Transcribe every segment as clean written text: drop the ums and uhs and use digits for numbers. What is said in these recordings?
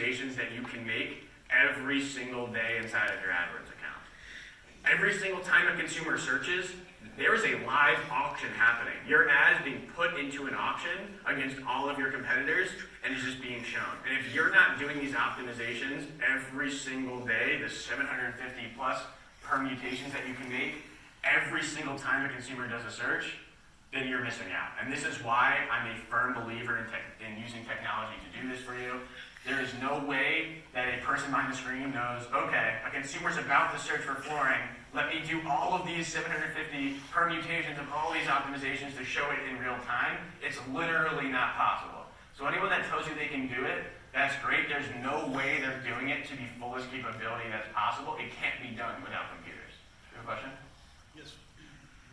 optimizations that you can make every single day inside of your AdWords account. Every single time a consumer searches, there is a live auction happening. Your ad is being put into an auction against all of your competitors, and it's just being shown. And if you're not doing these optimizations every single day, the 750 plus permutations that you can make every single time a consumer does a search, then you're missing out. And this is why I'm a firm believer in using technology to do this for you. There is no way that a person behind the screen knows, okay, a consumer's about to search for flooring. Let me do all of these 750 permutations of all these optimizations to show it in real time. It's literally not possible. So anyone that tells you they can do it, that's great. There's no way they're doing it to the fullest capability that's possible. It can't be done without computers. Do you have a question? Yes.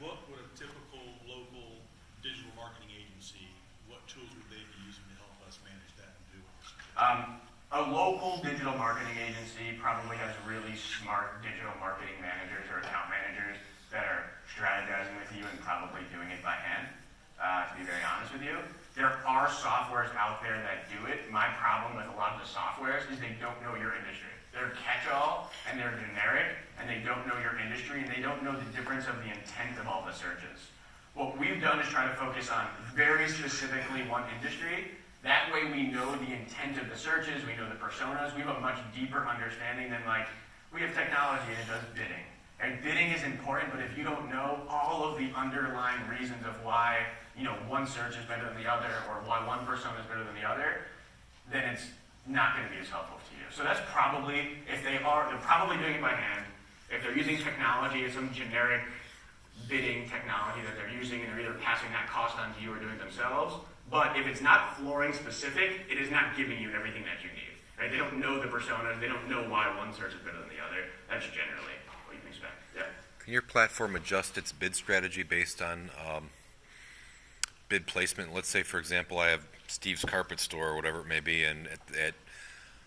What would a typical local digital marketing agency, what tools would they be using to help us manage that and do it? A local digital marketing agency probably has really smart digital marketing managers or account managers that are strategizing with you and probably doing it by hand, to be very honest with you. There are softwares out there that do it. My problem with a lot of the softwares is they don't know your industry. They're catch-all and they're generic and they don't know your industry and they don't know the difference of the intent of all the searches. What we've done is try to focus on very specifically one industry. That way we know the intent of the searches, we know the personas, we have a much deeper understanding than we have technology and it does bidding. And bidding is important, but if you don't know all of the underlying reasons of why, one search is better than the other or why one persona is better than the other, then it's not going to be as helpful to you. So that's probably, they're probably doing it by hand. If they're using technology, it's some generic bidding technology that they're using and they're either passing that cost on to you or doing it themselves. But if it's not flooring specific, it is not giving you everything that you need. Right? They don't know the personas. They don't know why one search is better than the other. That's generally what you can expect. Yeah. Can your platform adjust its bid strategy based on bid placement? Let's say, for example, I have Steve's Carpet Store or whatever it may be, and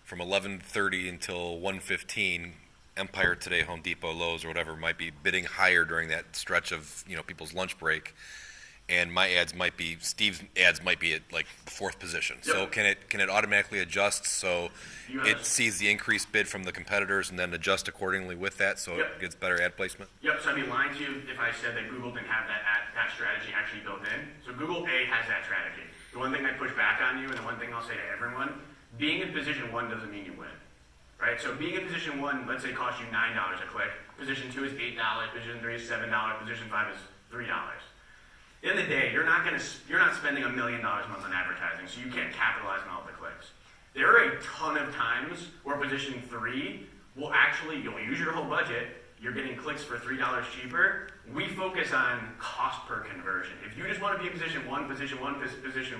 from 11:30 until 1:15, Empire Today, Home Depot, Lowe's, or whatever might be bidding higher during that stretch of people's lunch break. And my ads might be, Steve's ads might be at like the fourth position. Yep. So can it automatically adjust so it sees the increased bid from the competitors and then adjust accordingly with that so it gets better ad placement? Yep, so I'd be lying to you if I said that Google didn't have that strategy actually built in. So Google has that strategy. The one thing I push back on you and the one thing I'll say to everyone, being in position 1 doesn't mean you win. Right? So being in position 1, let's say costs you $9 a click. Position 2 is $8, position 3 is $7, position 5 is $3. At the end of the day, you're not spending $1 million a month on advertising, so you can't capitalize on all the clicks. There are a ton of times where position 3 will you'll use your whole budget, you're getting clicks for $3 cheaper. We focus on cost per conversion. If you just want to be in position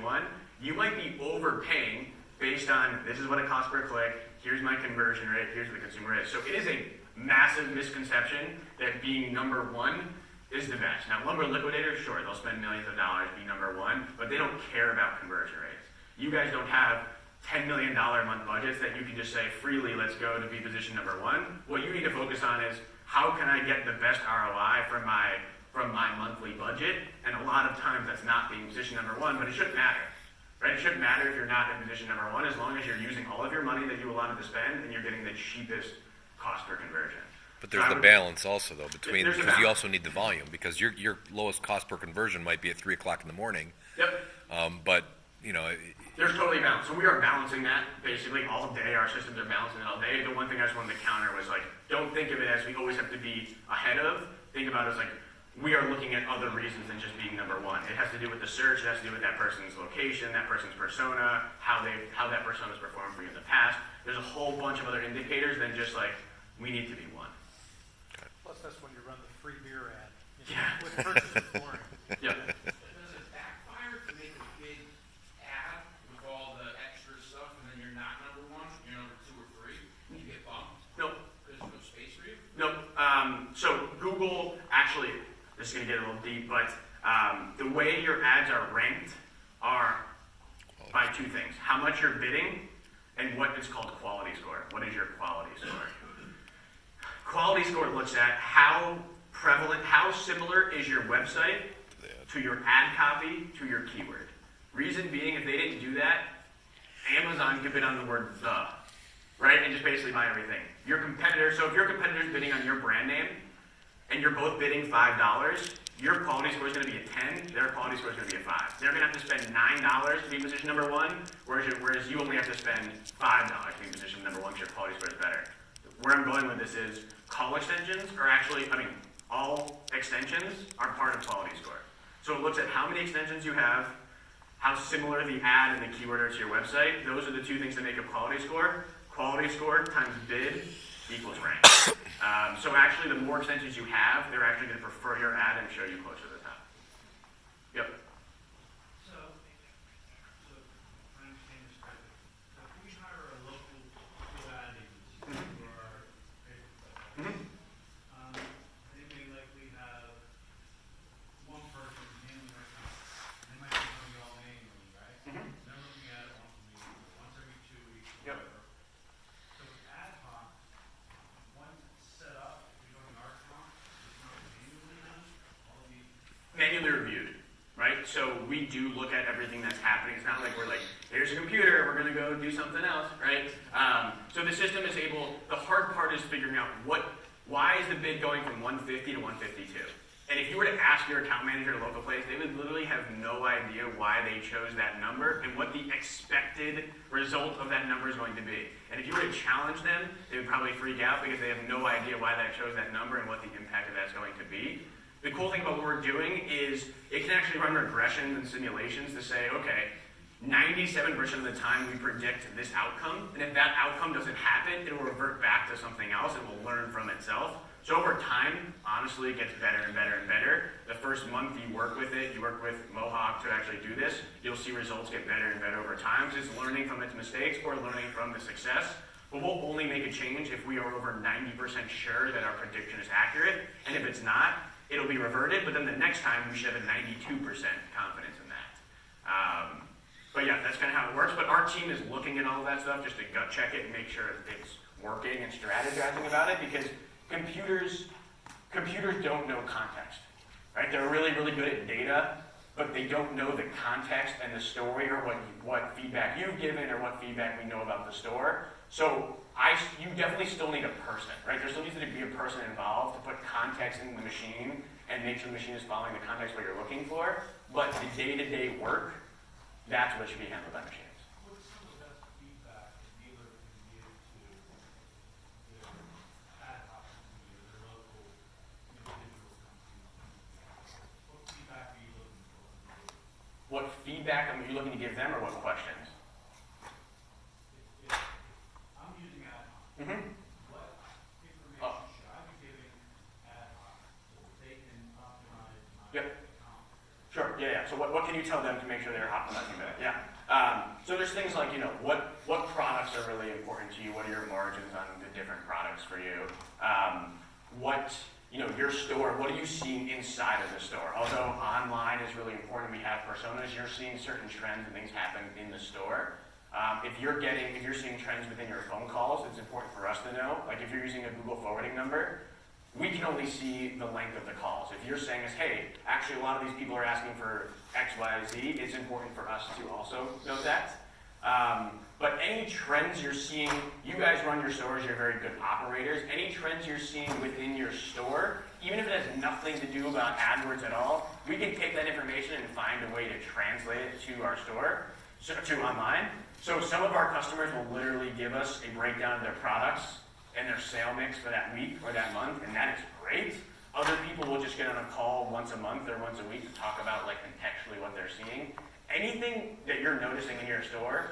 1, you might be overpaying based on this is what it costs per click, here's my conversion rate, here's what the consumer is. So it is a massive misconception that being number 1 is the best. Now, lumber liquidators, sure, they'll spend millions of dollars to be number 1, but they don't care about conversion rates. You guys don't have $10 million a month budgets that you can just say freely, let's go to be position number 1. What you need to focus on is how can I get the best ROI from my monthly budget? And a lot of times that's not being position number 1, but it shouldn't matter. Right? It shouldn't matter if you're not in position number 1 as long as you're using all of your money that you allotted to spend and you're getting the cheapest cost per conversion. But there's the balance also, though, between because you also need the volume because your lowest cost per conversion might be at 3 o'clock in the morning. Yep. But there's totally balance. So we are balancing that basically all day. Our systems are balancing it all day. The one thing I just wanted to counter was don't think of it as we always have to be ahead of. Think about it as we are looking at other reasons than just being number 1. It has to do with the search. It has to do with that person's location, that person's persona, how that persona's performed for you in the past. There's a whole bunch of other indicators than just we need to be 1. Plus, that's when you run the free beer ad. Yeah. With purchase of flooring. Yep. Does it backfire to make a big ad with all the extra stuff and then you're not number 1, you're number 2 or 3? You get bumped? Nope. There's no space for you? Nope. So Google, actually, this is going to get a little deep, but the way your ads are ranked are by 2 things. How much you're bidding and what is called quality score. What is your quality score? Quality score looks at how similar is your website to your ad copy to your keyword. Reason being, if they didn't do that, Amazon could bid on the word the. right? And just basically buy everything. Your competitor, so if your competitor's bidding on your brand name, and you're both bidding $5, your quality score is going to be a 10, their quality score is going to be a 5. They're going to have to spend $9 to be position number 1, whereas you only have to spend $5 to be position number 1 because your quality score is better. Where I'm going with this is call extensions are actually, all extensions are part of quality score. So it looks at how many extensions you have, how similar the ad and the keyword are to your website. Those are the two things that make a quality score. Quality score times bid equals rank. So actually, the more extensions you have, they're actually going to prefer your ad and show you closer to the top. Yep. So, I understand this correctly. So if we hire a local ad agency for our Facebook website, they may likely have one person handling our account. They might be doing it all manually, right? Mhm. They're looking at it once every 2 weeks, Yep. whatever. So with Adhawk, once it's set up, if you're doing our account, it's not manually done, all of the Manually reviewed, right? So we do look at everything that's happening. It's not like we're like, here's a computer, we're going to go do something else, right? So the system is able, the hard part is figuring out why is the bid going from 150 to 152? And if you were to ask your account manager at a local place, they would literally have no idea why they chose that number and what the expected result of that number is going to be. And if you were to challenge them, they would probably freak out because they have no idea why that chose that number and what the impact of that's going to be. The cool thing about what we're doing is it can actually run regressions and simulations to say, okay, 97% of the time we predict this outcome, and if that outcome doesn't happen, it will revert back to something else and will learn from itself. So over time, honestly, it gets better and better and better. The first month you work with it, you work with Mohawk to actually do this, you'll see results get better and better over time because it's learning from its mistakes or learning from the success. But we'll only make a change if we are over 90% sure that our prediction is accurate, and if it's not, it'll be reverted, but then the next time we should have a 92% confidence in that. But yeah, that's kind of how it works. But our team is looking at all of that stuff just to gut check it and make sure it's working and strategizing about it because computers don't know context, right? They're really, really good at data, but they don't know the context and the story or what feedback you've given or what feedback we know about the store. So you definitely still need a person, right? There still needs to be a person involved to put context in the machine and make sure the machine is following the context what you're looking for. But the day-to-day work, that's what should be handled by machines. What's some of the best feedback a dealer can give to their ad hoc company or their local digital company? What feedback are you looking for? What feedback are you looking to give them or what questions? If I'm using ad hoc, Mm-hmm. what information should I be giving ad hoc so that they can optimize my Yep. account? Sure, yeah. So what can you tell them to make sure they're optimizing that? Yeah. So there's things like, what products are really important to you? What are your margins on the different products for you? Your store, what are you seeing inside of the store? Although online is really important, we have personas, you're seeing certain trends and things happen in the store. If you're seeing trends within your phone calls, it's important for us to know. Like if you're using a Google forwarding number, we can only see the length of the calls. If you're saying, hey, actually a lot of these people are asking for X, Y, Z, it's important for us to also know that. But any trends you're seeing, you guys run your stores, you're very good operators. Any trends you're seeing within your store, even if it has nothing to do about AdWords at all, we can take that information and find a way to translate it to our store, to online. So some of our customers will literally give us a breakdown of their products and their sale mix for that week or that month, and that is great. Other people will just get on a call once a month or once a week to talk about contextually what they're seeing. Anything that you're noticing in your store,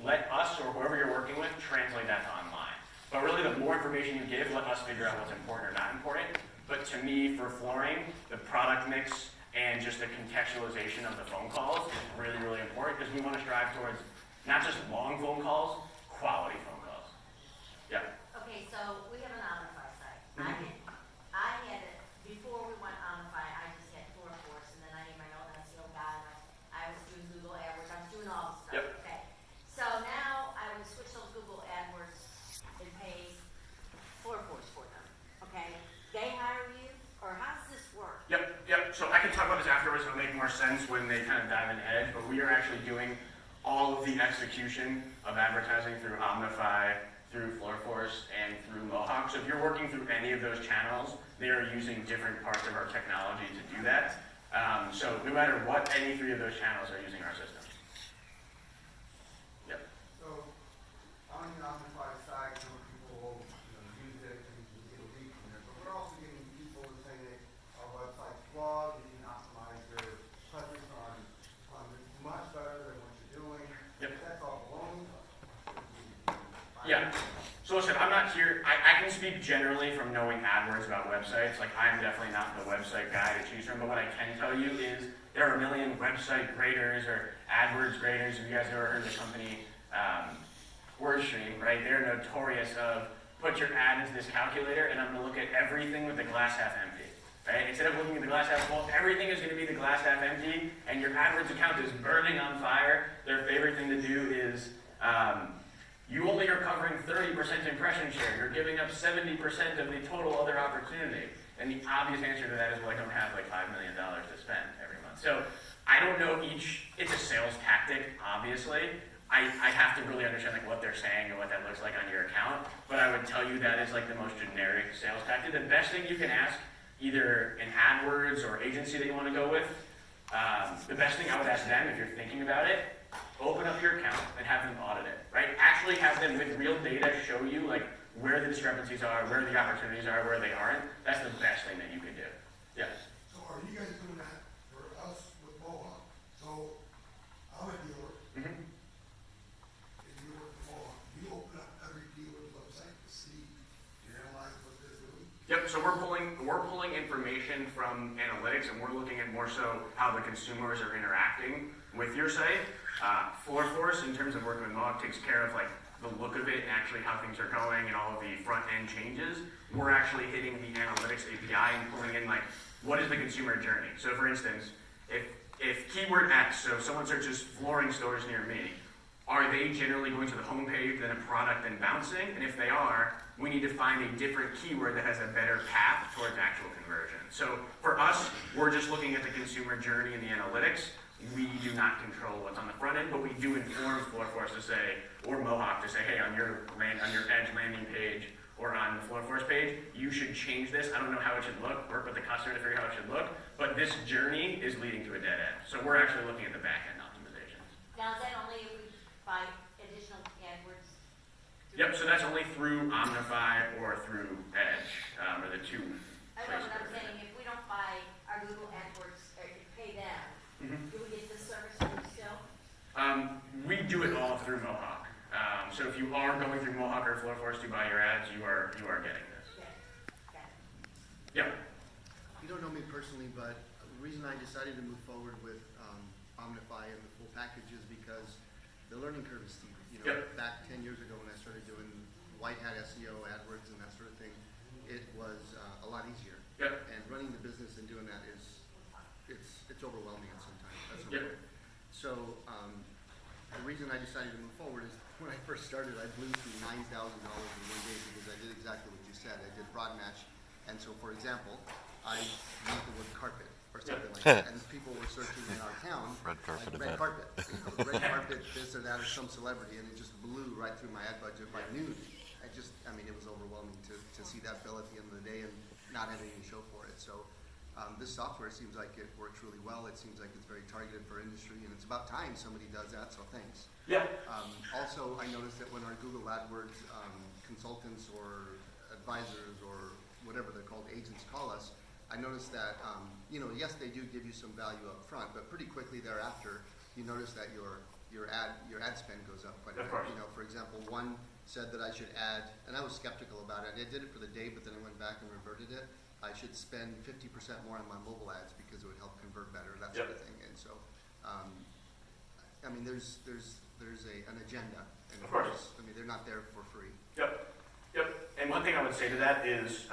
let us or whoever you're working with translate that to online. But really, the more information you give, let us figure out what's important or not important. But to me, for flooring, the product mix and just the contextualization of the phone calls is really, really important because we want to strive towards not just long phone calls, quality phone calls. Yeah. Okay, so we have an Onify site. I had it, before we went Onify, I just had Floor Force, and then I made my own SEO guide, I was doing Google AdWords, I was doing all this stuff. Yep. Okay, so now I would switch those Google AdWords and pay Floor Force for them, okay? They hire you, or how does this work? Yep. So I can talk about this afterwards. It'll make more sense when they kind of dive in edge. But we are actually doing all all of the execution of advertising through Omnify, through Floorforce, and through Mohawk. So if you're working through any of those channels, they are using different parts of our technology to do that. So no matter what, any three of those channels are using our system. Yep. So, on the Amplify side, some people will, use it and get a lead from it, but we're also getting people who say that our website's flawed, you can optimize your presence on much better than what you're doing. Yep. That's all baloney. Yeah. So listen, I'm not here, I can speak generally from knowing AdWords about websites. Like, I'm definitely not the website guy to choose from, but what I can tell you is there are a million website graders or AdWords graders. If you guys have ever heard of the company WordStream, right? They're notorious of put your ad into this calculator and I'm gonna look at everything with the glass half empty. Right? Instead of looking at the glass half full, everything is gonna be the glass half empty, and your AdWords account is burning on fire. Their favorite thing to do is you only are covering 30% impression share. You're giving up 70% of the total other opportunity. And the obvious answer to that is, well, I don't have like $5 million to spend every month. So I don't know it's a sales tactic, obviously. I have to really understand like what they're saying and what that looks like on your account. But I would tell you that is like the most generic sales tactic. The best thing you can ask either an AdWords or agency that you want to go with, the best thing I would ask them if you're thinking about it, open up your account and have them audit it, right? Actually have them with real data show you like where the discrepancies are, where the opportunities are, where they aren't. That's the best thing that you can do. Yeah. So are you guys doing that for us with Mohawk? So I'm a dealer, Mm-hmm. and you work with Mohawk. You open up every dealer's website to see, you analyze what they're doing. Yep, so we're pulling information from analytics, and we're looking at more so how the consumers are interacting with your site. Floorforce, in terms of working with Mohawk, takes care of like the look of it and actually how things are going and all of the front end changes. We're actually hitting the analytics API and pulling in like what is the consumer journey. So for instance, if keyword X, so if someone searches flooring stores near me, are they generally going to the home page, then a product, then bouncing? And if they are, we need to find a different keyword that has a better path towards actual conversion. So for us, we're just looking at the consumer journey and the analytics. We do not control what's on the front end, but we do inform Floorforce to say, or Mohawk to say, hey, on your Edge landing page or on the Floorforce page, you should change this. I don't know how it should look. Work with the customer to figure out how it should look, but this journey is leading to a dead end. So we're actually looking at the back end optimizations. Now, is that only if we buy additional AdWords? Yep, so that's only through Omnify or through Edge, are the two I know places. what I'm saying, if we don't buy our Google AdWords, or pay them, Mhm. do we get this service from you still? We do it all through Mohawk. So if you are going through Mohawk or Floorforce to buy your ads, you are getting this. Okay, got it. Yep. You don't know me personally, but the reason I decided to move forward with Omnify and the full package is because the learning curve is steep. Yep. Back 10 years ago when I started doing white hat SEO, AdWords, and that sort of thing, it was a lot easier. Yep. And running the business and doing that it's overwhelming at sometimes. That's Yep. okay. So the reason I decided to move forward is when I first started, I blew through $9,000 in one day because I did exactly what you said. I did broad match, and so for example, I used the word carpet or something like that, and people were searching in our town Red carpet like, event. red carpet, red carpet, this or that, or some celebrity, and it just blew right through my ad budget by noon. I mean, it was overwhelming to see that bill at the end of the day and not having any show for it. So this software seems like it works really well. It seems like it's very targeted for industry, and it's about time somebody does that, so thanks. Yeah. Also, I noticed that when our Google AdWords consultants or advisors or whatever they're called, agents call us, I noticed that, yes, they do give you some value up front, but pretty quickly thereafter, you notice that your ad spend goes up quite a Of bit. course. For example, one said that I should add, and I was skeptical about it. I did it for the day, but then I went back and reverted it. I should spend 50% more on my mobile ads because it would help convert better, that sort of thing. And so, I mean, there's an agenda. And Of course. I mean, they're not there for free. Yep. And one thing I would say to that is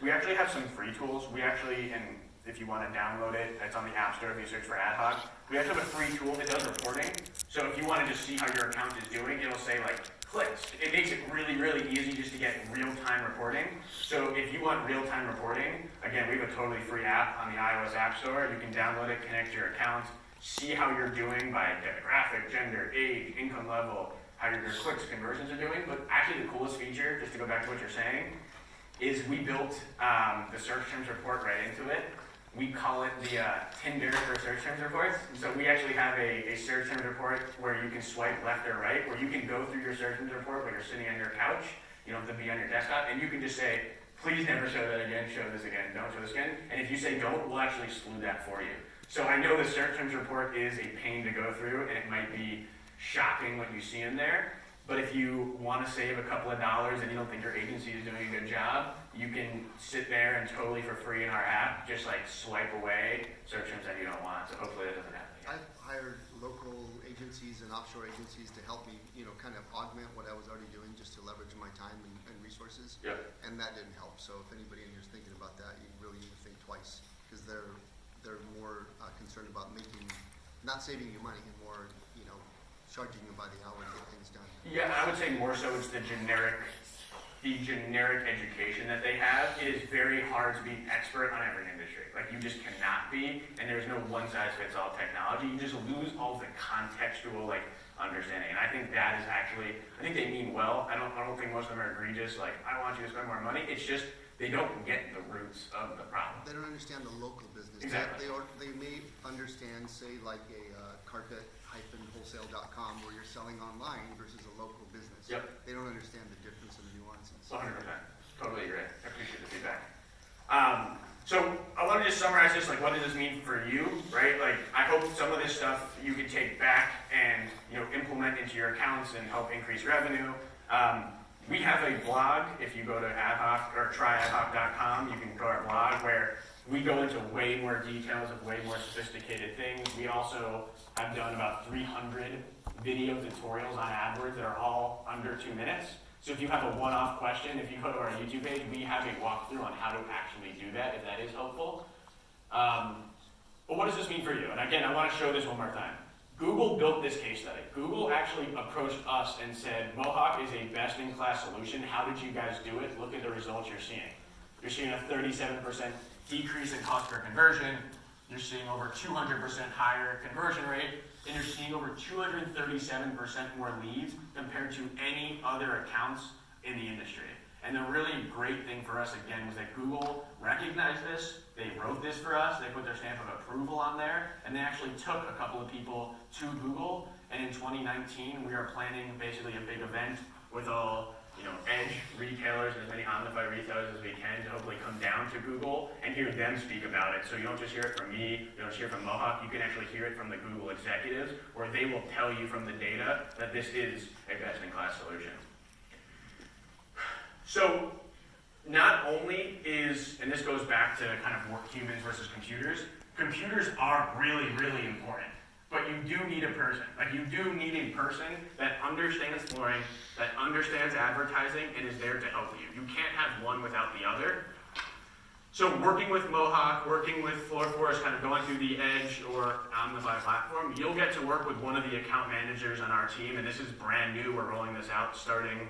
we actually have some free tools. We actually, and if you want to download it, it's on the App Store if you search for Adhawk. We actually have a free tool that does reporting. So if you want to just see how your account is doing, it'll say like clicks. It makes it really, really easy just to get real-time reporting. So if you want real-time reporting, again, we have a totally free app on the iOS App Store. You can download it, connect your account, see how you're doing by demographic, gender, age, income level, how your clicks, conversions are doing. But actually the coolest feature, just to go back to what you're saying, is we built the search terms report right into it. We call it the Tinder for search terms reports. So we actually have a search terms report where you can swipe left or right, where you can go through your search terms report while you're sitting on your couch. You don't have to be on your desktop, and you can just say, please never show that again, show this again, don't show this again. And if you say don't, we'll actually exclude that for you. So I know the search terms report is a pain to go through, and it might be shocking what you see in there. But if you want to save a couple of dollars and you don't think your agency is doing a good job, you can sit there and totally for free in our app, just like swipe away search terms that you don't want. So hopefully that doesn't happen again. I've hired local agencies and offshore agencies to help me, kind of augment what I was already doing just to leverage my time and resources. Yep. And that didn't help. So if anybody in here is thinking about that, you really need to think twice because they're more concerned about not saving you money and more, charging you by the hour to get things done. Yeah, I would say more so it's the generic education that they have. It is very hard to be expert on every industry. Like you just cannot be, and there's no one size fits all technology. You just lose all the contextual understanding. And I think that is actually, I think they mean well. I don't think most of them are egregious. Like I want you to spend more money. It's just they don't get the roots of the problem. They don't understand the local business. Exactly. They may understand, say, like a carpet-wholesale.com where you're selling online versus a local business. Yep. They don't understand the difference and the nuances. 100%. Totally agree. I appreciate the feedback. So I want to just summarize this, what does this mean for you, right? I hope some of this stuff you can take back and, implement into your accounts and help increase revenue. We have a blog. If you go to Adhawk or tryadhawk.com, you can go to our blog where we go into way more details of way more sophisticated things. We also have done about 300 video tutorials on AdWords that are all under 2 minutes. So if you have a one-off question, if you go to our YouTube page, we have a walkthrough on how to actually do that, if that is helpful. But what does this mean for you? And again, I want to show this one more time. Google built this case study. Google actually approached us and said, Mohawk is a best-in-class solution. How did you guys do it? Look at the results you're seeing. You're seeing a 37% decrease in cost per conversion. You're seeing over 200% higher conversion rate. And you're seeing over 237% more leads compared to any other accounts in the industry. And the really great thing for us, again, was that Google recognized this. They wrote this for us. They put their stamp of approval on there. And they actually took a couple of people to Google. And in 2019, we are planning basically a big event with all edge retailers and as many on-the-fly retailers as we can to hopefully come down to Google and hear them speak about it. So you don't just hear it from me, you don't just hear it from Mohawk, you can actually hear it from the Google executives where they will tell you from the data that this is a best-in-class solution. So not only is, and this goes back to kind of humans versus computers are really, really important. But you do need a person. You do need a person that understands flooring, that understands advertising, and is there to help you. You can't have one without the other. So working with Mohawk, working with Floor4, kind of going through the Edge or on-the-fly platform, you'll get to work with one of the account managers on our team, and this is brand new. We're rolling this out starting,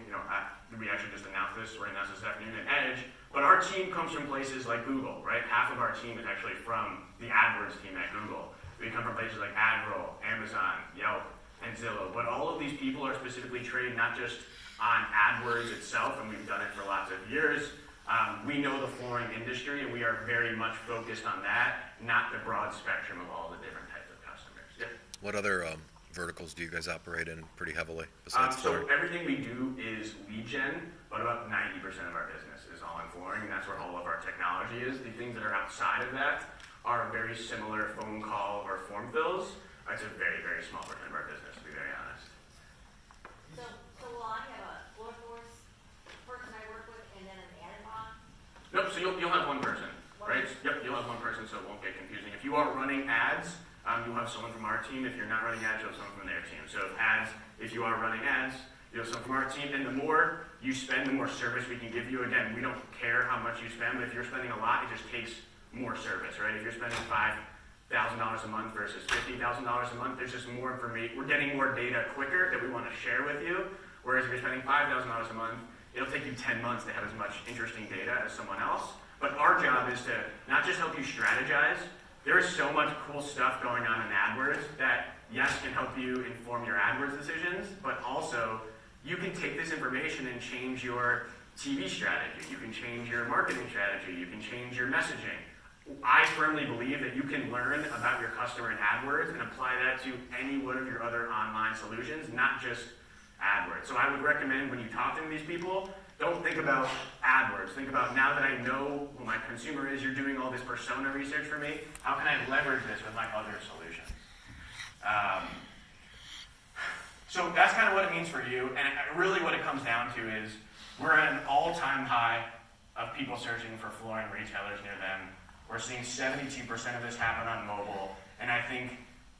we actually just announced this. We're announced this afternoon at Edge. But our team comes from places like Google, right? Half of our team is actually from the AdWords team at Google. We come from places like AdRoll, Amazon, Yelp, and Zillow. But all of these people are specifically trained not just on AdWords itself, and we've done it for lots of years. We know the flooring industry, and we are very much focused on that, not the broad spectrum of all the different types of customers. Yeah. What other verticals do you guys operate in pretty heavily besides So flooring? everything we do is lead gen, but about 90% of our business is all in flooring, and that's where all of our technology is. The things that are outside of that are very similar phone call or form fills. It's a very, very small portion of our business, to be very honest. So will I have a Floor4 person I work with and then an Adhawk? Nope, so you'll have one person, right? Yep, you'll have one person, so it won't get confusing. If you are running ads, you'll have someone from our team. If you're not running ads, you'll have someone from their team. So if you are running ads, you'll have someone from our team. And the more you spend, the more service we can give you. Again, we don't care how much you spend, but if you're spending a lot, it just takes more service, right? If you're spending $5,000 a month versus $50,000 a month, there's just more information. We're getting more data quicker that we want to share with you. Whereas if you're spending $5,000 a month, it'll take you 10 months to have as much interesting data as someone else. But our job is to not just help you strategize. There is so much cool stuff going on in AdWords that, yes, can help you inform your AdWords decisions, but also you can take this information and change your TV strategy. You can change your marketing strategy. You can change your messaging. I firmly believe that you can learn about your customer in AdWords and apply that to any one of your other online solutions, not just AdWords. So I would recommend when you talk to these people, don't think about AdWords. Think about, now that I know who my consumer is, you're doing all this persona research for me, how can I leverage this with my other solutions? So that's kind of what it means for you, and really what it comes down to is we're at an all-time high of people searching for flooring retailers near them. We're seeing 72% of this happen on mobile, and I think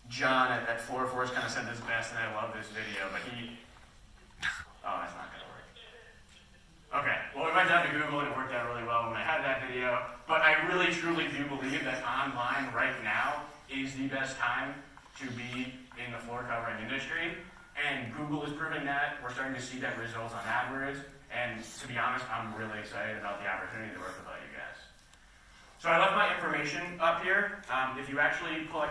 John at Adhawk4 kind of said this best, and I love this video, but oh, that's not going to work. Okay, well, we went down to Google, and it worked out really well when I had that video, but I really, truly do believe that online right now is the best time to be in the floor covering industry, and Google is proving that. We're starting to see that results on AdWords, and to be honest, I'm really excited about the opportunity to work with all you guys. So I left my information up here. If you actually pull out